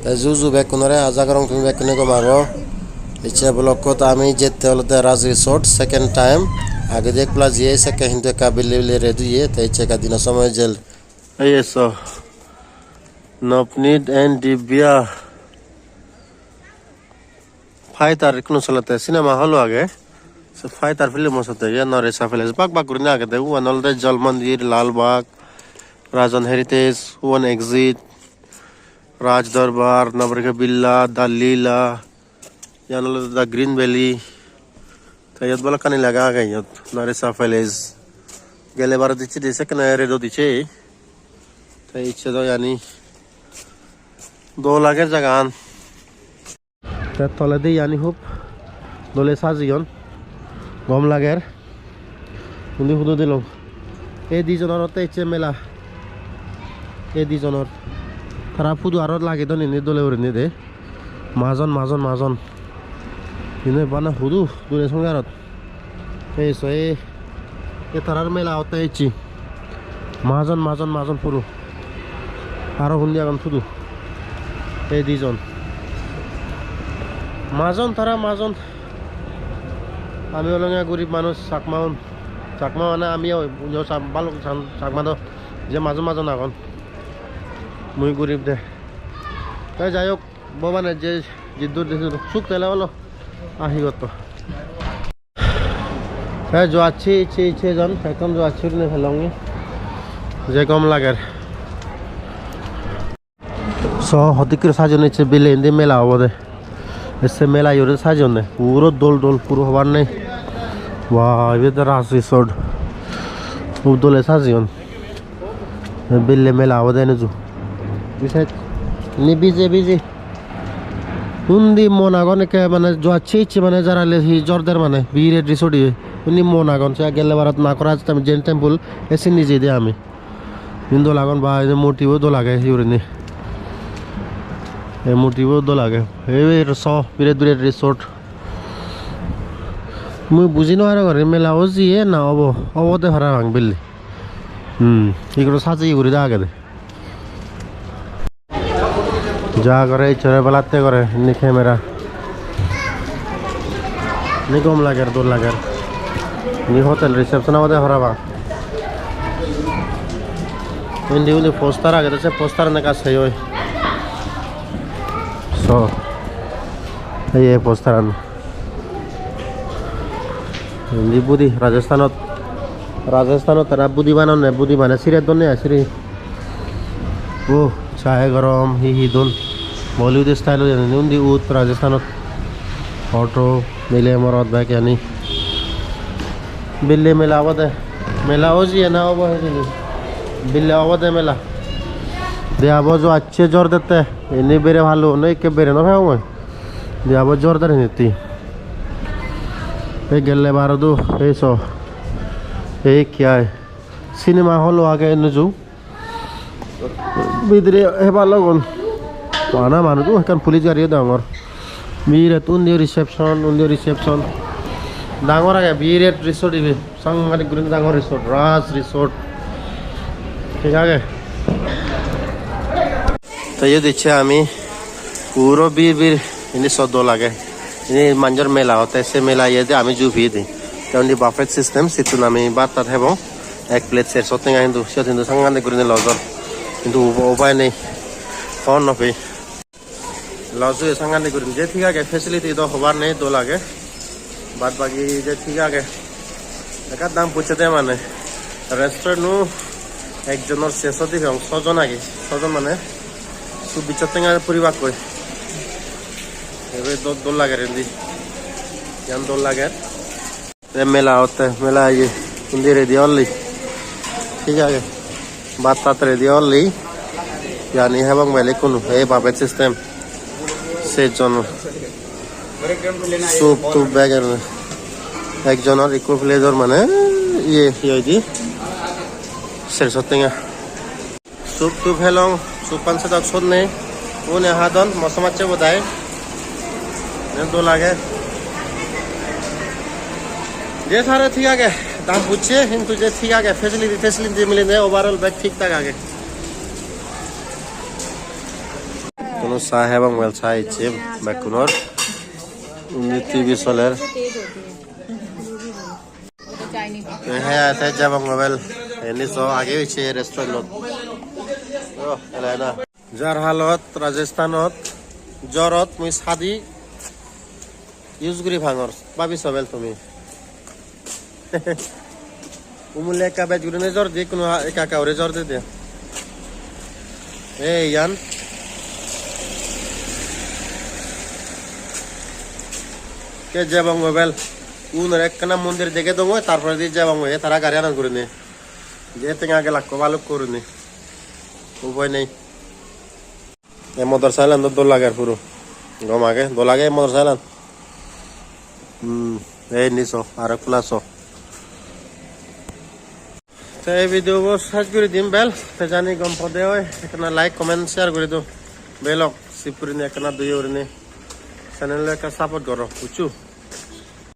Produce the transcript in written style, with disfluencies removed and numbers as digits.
জুজু বেকুনরে আজা করং তুমি বেকুনে কো মাগো ইচ্ছে ব্লক তো আমি যেতে হলতে রাজ রিসোর্ট সেকেন্ড টাইম আগে দেখ প্লাস ये से कहीं तो काबिल ले रे दिए तो इच्छे का दिन समय जेल ये सो नपनीड एंड दिव्या फाइटर कुन चलते सिनेमा हॉल आगे सो फाइटर फिल्म होते ये नरेसा फिल्म बाग बाग करने आगे दे वो नलदे जल मंदिर लाल बाग राजन हेरिटेज वन एग्जिट राज दरबार नवरगा बिल्ला द लीला यान द ग्रीन वैली तो यद बोला कने लगा गए यद नरेसा विलेज गेले बार दिचे दिसे कने रेडो दिचे तो इच्छे तो यानी 2 लाखेर जगान तो तले दे यानी खूब दोले साजियन गम लागेर उन्दी हुदो दिलो ए दिजनर ते इच्छे मेला ए दिजनर তারা ফুদু আর লাগে তো নিনে দলে ওরে নি দে মাজন মাজন মাজন ইনে বানা হুদু দূরে সংগারত এই সয়ে এ তারার মেলা হতে ইচ্ছি মাজন মাজন মাজন পুরো আরো হুন্দি এখন ফুদু এই দুইজন মাজন তারা মাজন আমি হলঙ্গা গরিব মানুষ চাকমা মানে আমিও ভালো চাকমা তো যে মাজন মাজন এখন muy gurib deh. Tapi jayok bawa nih je jidur di situ. Suk telah lo ahi goto. Saya jo achi jan. Saya kan jo achi nih helongi. Je kom lager. So hotikir saja nih cebile ini mela awo deh. Esse mela yore saja nih. Puro dol puro hawan nih. Wah ini teras resort. Udol saja nih. Bile mela awo deh nih jo. bisa ini busy undi monagon ke মানে যাচ্ছে মানে যারা লেহি জর্দার মানে বিরে রিসোর্টে উনি monagon সে গেলে বারাত না করা আছে আমি জেন টেম্পল এসে নিজে দে আমি ইন্দো লাগন বা এই মোটিভো দো লাগে হিউরিনি এই মোটিভো দো লাগে এই সো বিরে দূরে রিসোর্ট মুই বুঝি না আর ঘরে মেলা ওজি এ না অবতে ভাড়া ভাঙ বিল্লি এগুলো সাজিয়ে ঘুরে দা আগে দে जा करे चरे बलाते करे नि कैमरा नि कम लागे 2 लागे नि होटल रिसेप्शन आवदे हराबा इंदी उली पोस्टर आगे से पोस्टर ने का सही होय सो ये पोस्टर इंदी बुदी राजस्थान तरा बुदी बाने सिरे दोने सिरे ओ चाय गरम ही दोन बॉलीवुड स्टाइल उन्दी उत राजस्थान ऑटो मिले मरद बैक यानी बिल्ले मेला आवत है मेला हो जी है ना वो बिल्ले आवत है मेला दे आबो जो अच्छे जोर देते हैं इन्हीं बेरे भालो नहीं के बेरे ना भाई मैं दे आबो जोर दे नहीं ये गले बार दो ये सो ये क्या है सिनेमा हॉल आगे नजू बिदरे हेबा लगन माना मानु तो kan पुलिस गाड़ी डांगर बिरेट उन्दी रिसेप्शन डांगर आगे बिरेट रिसोर्ट इबे सांगारी गुरिन डांगर रिसोर्ट राज रिसोर्ट ठीक आगे तो ये दिच्छे आमी पूरो बीर इन्हें सौदो लागे इन्हें मंजर मेला होता है ऐसे मेला ये दे आमी जो भी दे तो उन्हें बफेट सिस्टम सितुन आमी बात तात है वो एक प्लेट से सोते हैं हिंदू सांगारी गुरिन लॉजर কিন্তু উপায় নেই ফোন নপে লজু সাংগানে করিম যে ঠিক আছে ফ্যাসিলিটি তো হবার নেই তো লাগে বাদ বাকি যে ঠিক আছে একা দাম পুছে দে মানে রেস্টুরেন্ট নু একজনের 600 দিম 6 জন আগে 6 জন মানে সুবিচার তেঙ্গা পরিবার কই এবে দো লাগে রেন্দি জান দো লাগে এ মেলা হতে মেলা এই উন্দি রেডি অনলি ঠিক আছে बात तात रेडी ओनली यानी है बंग वाले कुन है बाबेट सिस्टम से जन सूप तो बैगर एक जनर इको फ्लेवर माने ये दी सेर सत्तेंगा सूप तो हेलों सूप 5 तक सोद ने उन्हें हादन मसमाचे बताए ने 2 लागे ये सारे ठीक है दाम पूछे किंतु जे ठीक आगे फैसिलिटी मिले ओवरऑल बैग ठीक ठाक आगे तो কোনো চাহ হে মোবাইল চাহ ইচ্ছে ব্যাকুনোর টিভি চলের হ্যাঁ আছে যাব মোবাইল এনে তো আগে হয়েছে রেস্টুরেন্টত না যার হালত রাজস্থানত জ্বৰত মই ছাদি ইউজ কৰি ভাঙৰ পাবি চবেল তুমি উমুলে একা বেজ গুলো জ্বর দিয়ে কোনো একা কাউরে জ্বর দিয়ে দে এই ইয়ান কে যাবং মোবাইল উনার একখানা মন্দির দেখে দঙ্গ তারপরে দিয়ে যাবং তারা গাড়ি আনান করে নে যে থেকে আগে লাগবো ভালো করে নে উপায় নেই এ মোটর সাইলান দোল লাগে পুরো গম আগে দোল লাগে মোটর সাইলান এই নিছো আর প্লাস তো এই ভিডিও সার্চ করে দিম বেল তো জানি গম পদে হয় এখানে লাইক কমেন্ট শেয়ার করে দিও বেলক সিপুরি নে এখানে দুই ওর নে চ্যানেলে একটা সাপোর্ট করো বুঝছো।